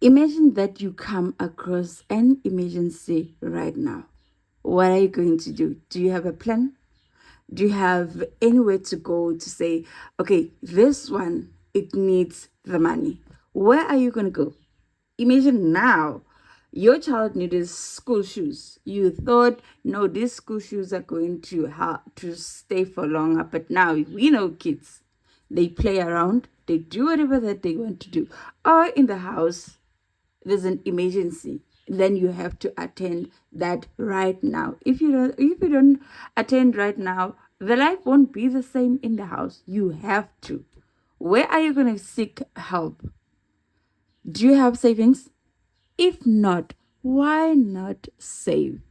Imagine that you come across an emergency right now. What are you going to do? Do you have a plan? Do you have anywhere to go to say, okay, this one, it needs the money? Where are you going to go? Imagine now your child needed school shoes. You thought, no, these school shoes are going to to stay for longer. But now we know kids, they play around, they do whatever that they want to do. Or in the house, there's an emergency, then you have to attend that right now. If you don't attend right now, the life won't be the same in the house. You have to. Where are you going to seek help? Do you have savings? If not, why not save?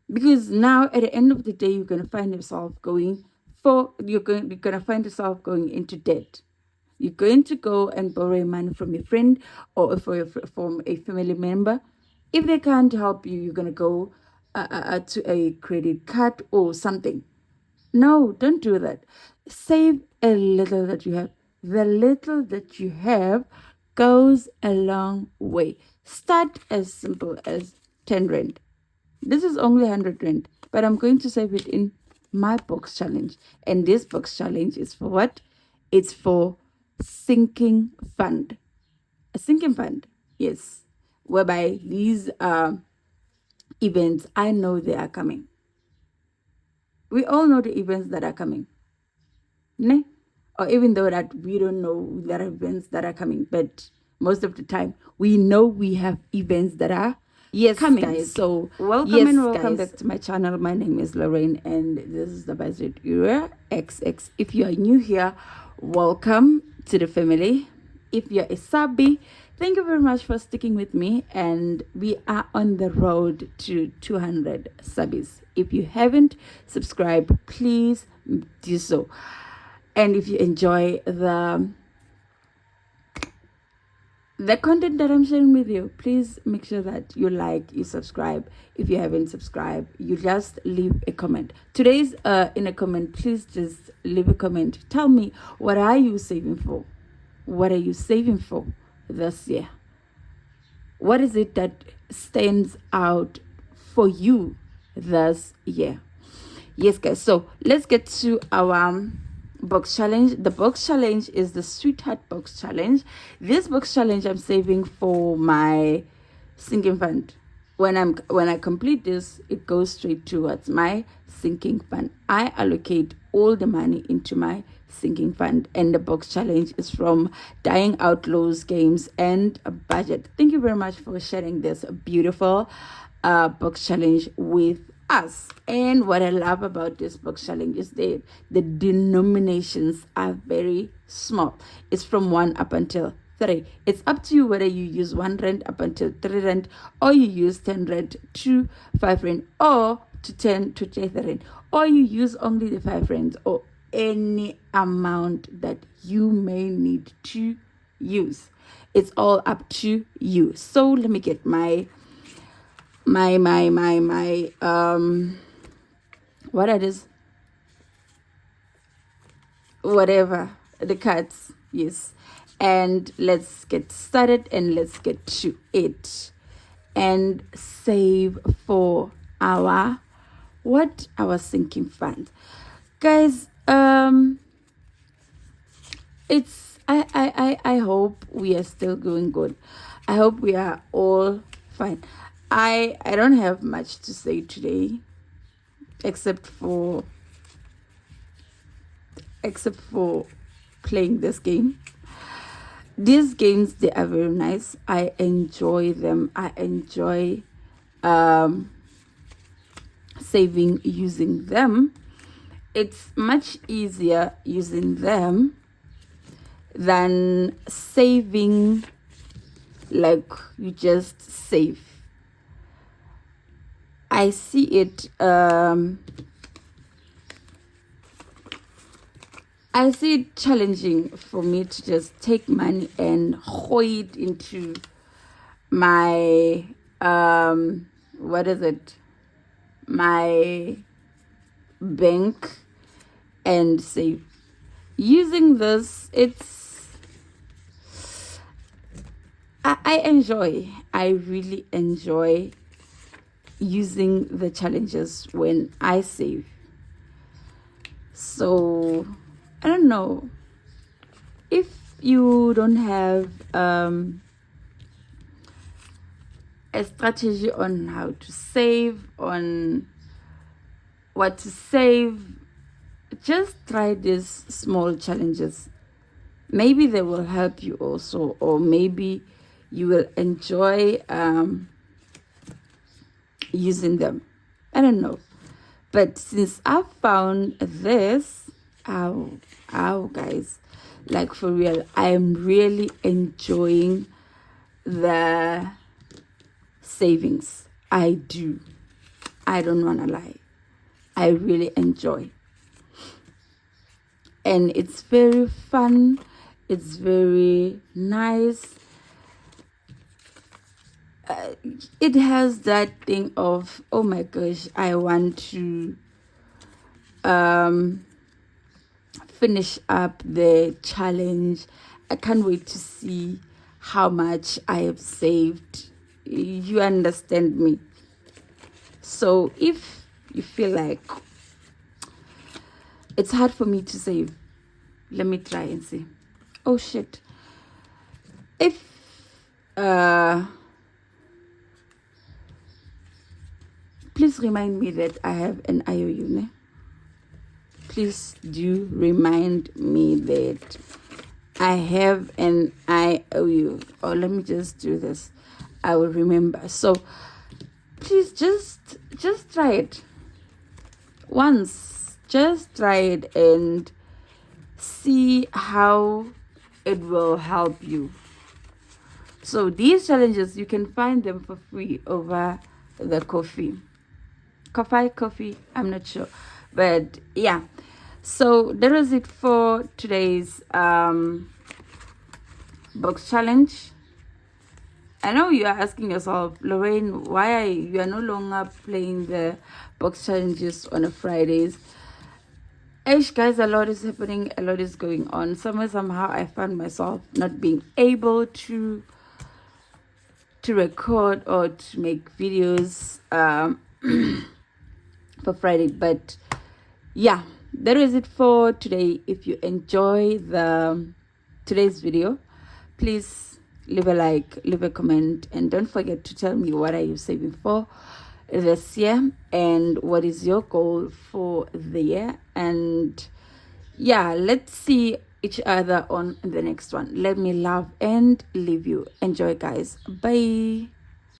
Because now at the end of the day, you're going to find yourself going into debt. You're going to go and borrow money from your friend or from a family member. If they can't help you, you're going to go to a credit card or something. No, don't do that. Save a little that you have. The little that you have goes a long way. Start as simple as 10 rand. This is only 100 rand, but I'm going to save it in my box challenge. And this box challenge is for what? It's for sinking fund. A sinking fund, yes. Whereby these events, I know they are coming. We all know the events that are coming. Ne? Or even though that we don't know there are events that are coming, but most of the time we know we have events that are coming. Guys. So welcome and welcome back to my channel. My name is Lorraine and this is the Budget Era XX. If you are new here, welcome to the family. If you're a subby, thank you very much for sticking with me, and we are on the road to 200 subbies. If you haven't subscribed, please do so. And if you enjoy the content that I'm sharing with you, please make sure that you like, you subscribe. If you haven't subscribed, you just leave a comment. Today's in a comment, please just leave a comment. Tell me, what are you saving for? What are you saving for this year? What is it that stands out for you this year? Yes, guys. So let's get to our box challenge. The box challenge is the Sweetheart Box Challenge. This box challenge I'm saving for my sinking fund. When I complete this, it goes straight towards my sinking fund. I allocate all the money into my sinking fund, and the box challenge is from Dying Outlaws Games and a Budget. Thank you very much for sharing this beautiful box challenge with us. And what I love about this box challenge is that the denominations are very small. It's from 1 up until 3. It's up to you whether you use 1 rand up until 3 rand, or you use 10 rand to 5 rand, or to 10 to 30 rand, or you use only the 5 rand, or any amount that you may need to use. It's all up to you. So let me get my what are these? Whatever, the cards, yes. And let's get started and let's get to it and save for our sinking fund, guys. It's I hope we are still going good. I hope we are all fine. I don't have much to say today, except for playing this game. These games, they are very nice. I enjoy them. I enjoy saving using them. It's much easier using them than saving like you just save. I see it challenging for me to just take money and throw it into my my bank and save. Using this, I really enjoy using the challenges when I save. So I don't know if you don't have a strategy on how to save, on what to save, just try these small challenges. Maybe they will help you also, or maybe you will enjoy using them. I don't know. But since I found this, guys, like for real, I am really enjoying the savings. I do. I don't want to lie. I really enjoy. And it's very fun. It's very nice. It has that thing of, oh my gosh, I want to finish up the challenge. I can't wait to see how much I have saved. You understand me? So if you feel like it's hard for me to save, let me try and see. Oh shit. If please remind me that I have an IOU, ne? Please do remind me that I have an IOU. Or let me just do this. I will remember. So please just try it once. Just try it and see how it will help you. So these challenges, you can find them for free over the Ko-fi, I'm not sure, but yeah. So that was it for today's box challenge. I know you are asking yourself, Lorraine, why you are no longer playing the box challenges on a Fridays. Guys, a lot is happening, a lot is going on. Somehow I found myself not being able to record or to make videos for Friday. But yeah, that is it for today. If you enjoy today's video, please leave a like, leave a comment, and don't forget to tell me what are you saving for this year and what is your goal for the year. And yeah, let's see each other on the next one. Let me love and leave you. Enjoy, guys. Bye.